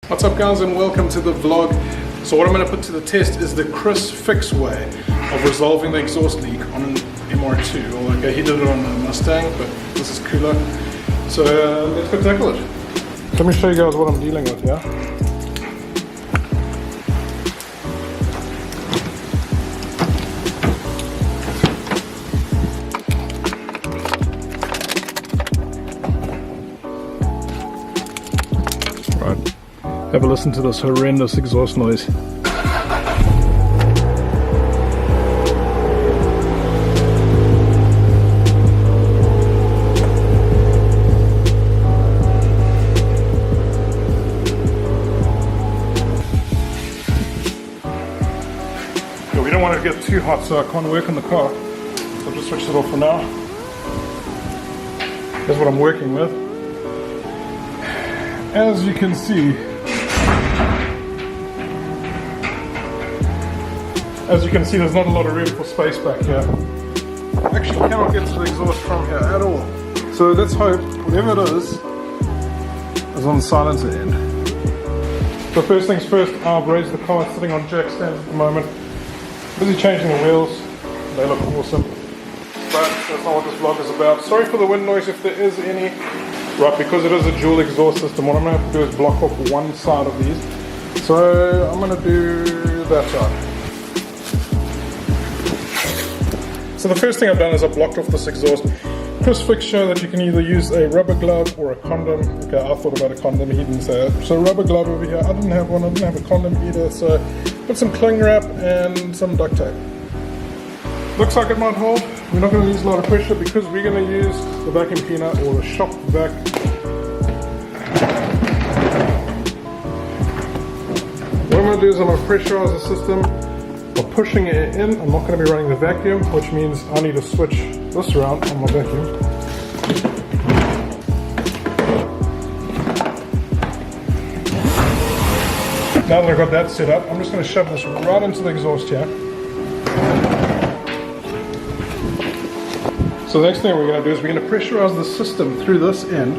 What's up guys, and welcome to the vlog. So what I'm going to put to the test is the ChrisFix way of resolving the exhaust leak on an MR2. Or like he did it on a Mustang, but this is cooler. So let's go tackle it. Let me show you guys what I'm dealing with here. Right. Have a listen to this horrendous exhaust noise. Yeah, we don't want it to get too hot, so I can't work on the car. So I'll just switch it off for now. That's what I'm working with. As you can see, there's not a lot of room for space back here. I actually cannot get to the exhaust from here at all. So let's hope whatever it is on the silencer end. So first things first, I've raised the car. It's sitting on jack stands at the moment. Busy changing the wheels. They look awesome. But that's not what this vlog is about. Sorry for the wind noise if there is any. Right, because it is a dual exhaust system, what I'm going to have to do is block off one side of these. So I'm going to do that side. So the first thing I've done is I've blocked off this exhaust. ChrisFix show that you can either use a rubber glove or a condom. Okay, I thought about a condom, he didn't say it. So rubber glove over here, I didn't have one, I didn't have a condom either. So put some cling wrap and some duct tape. Looks like it might hold. We're not going to use a lot of pressure because we're going to use the vacuum cleaner or the shop vac. What I'm going to do is I'm going to pressurize the system by pushing it in. I'm not going to be running the vacuum, which means I need to switch this around on my vacuum. Now that I've got that set up, I'm just going to shove this right into the exhaust here. So the next thing we're going to do is we're going to pressurize the system through this end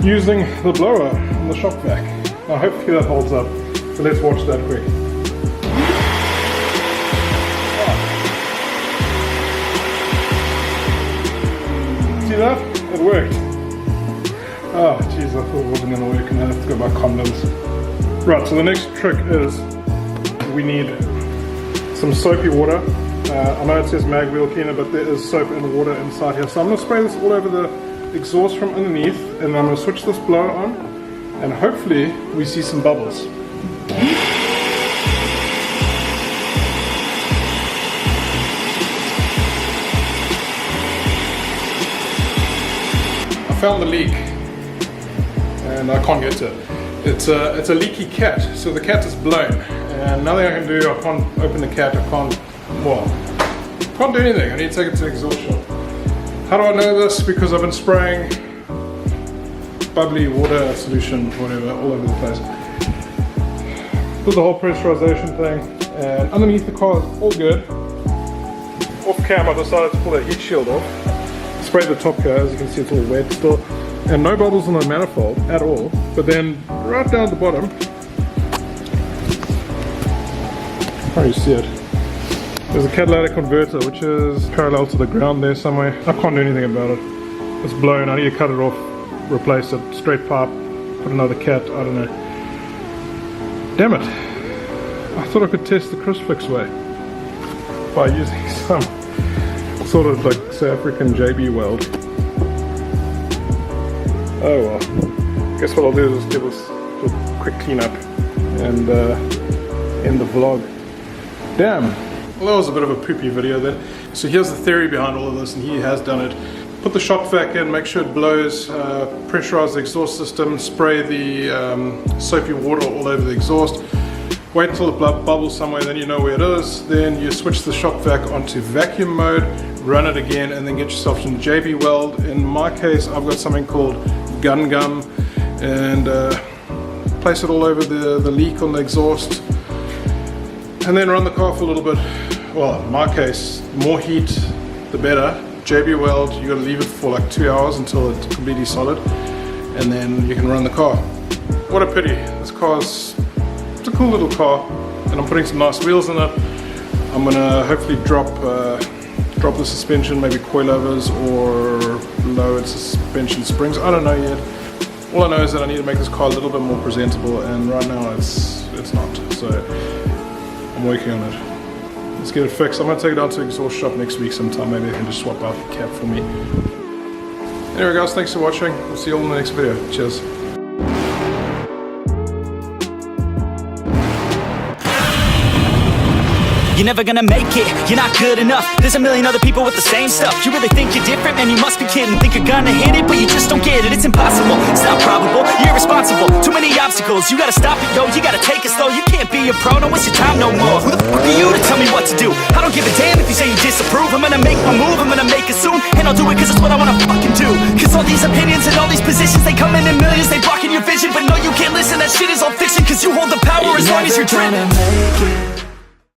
using the blower on the shop vac. Now hopefully that holds up, so let's watch that quick. See that? It worked. Oh jeez, I thought it wasn't going to work and I have to go buy condoms. Right, so the next trick is we need some soapy water. I know it says mag wheel cleaner, but there is soap and water inside here. So I'm going to spray this all over the exhaust from underneath, and then I'm going to switch this blower on, and hopefully we see some bubbles. I found the leak, and I can't get to it. It's a leaky cat, so the cat is blown, and nothing I can do. I can't open the cat, I can't do anything. I need to take it to the exhaust shop. How do I know this? Because I've been spraying bubbly water solution, whatever, all over the place. Did the whole pressurization thing, and underneath the car is all good. Off cam I decided to pull that heat shield off. Spray the top car, as you can see it's all wet still. And no bubbles on the manifold at all. But then right down at the bottom, how do you see it? There's a catalytic converter which is parallel to the ground there somewhere. I can't do anything about it. It's blown. I need to cut it off, replace it, straight pipe, put another cat, I don't know. Damn it. I thought I could test the ChrisFix way by using some sort of like South African JB weld. Oh well. Guess what I'll do is just give this a quick clean up and end the vlog. Damn. Well, that was a bit of a poopy video then. So here's the theory behind all of this, and he has done it. Put the shop vac in, make sure it blows, pressurize the exhaust system, spray the soapy water all over the exhaust. Wait till it bubbles somewhere, then you know where it is. Then you switch the shop vac onto vacuum mode, run it again, and then get yourself some JB weld. In my case, I've got something called gun gum, and place it all over the leak on the exhaust. And then run the car for a little bit. Well, in my case, more heat the better. JB weld, you got to leave it for like 2 hours until it's completely solid, and then you can run the car. what a pity. This car's, it's a cool little car, and I'm putting some nice wheels in it. I'm gonna hopefully drop the suspension, maybe coilovers or lowered suspension springs. I don't know yet. All I know is that I need to make this car a little bit more presentable, and right now it's not. So I'm working on it. Let's get it fixed. I'm gonna take it down to the exhaust shop next week sometime. Maybe they can just swap out the cap for me. Anyway guys, thanks for watching. We'll see you all in the next video. Cheers. You're never gonna make it, you're not good enough. There's a million other people with the same stuff. You really think you're different? Man, you must be kidding. Think you're gonna hit it, but you just don't get it. It's impossible, it's not probable, you're irresponsible. Too many obstacles, you gotta stop it, yo. You gotta take it slow, you can't be a pro. Don't waste your time no more. Who the fuck are you to tell me what to do? I don't give a damn if you say you disapprove. I'm gonna make my move, I'm gonna make it soon. And I'll do it cause it's what I wanna fucking do. Cause all these opinions and all these positions, they come in millions, they blocking your vision. But no, you can't listen, that shit is all fiction. Cause you hold the power as long as you're dreaming.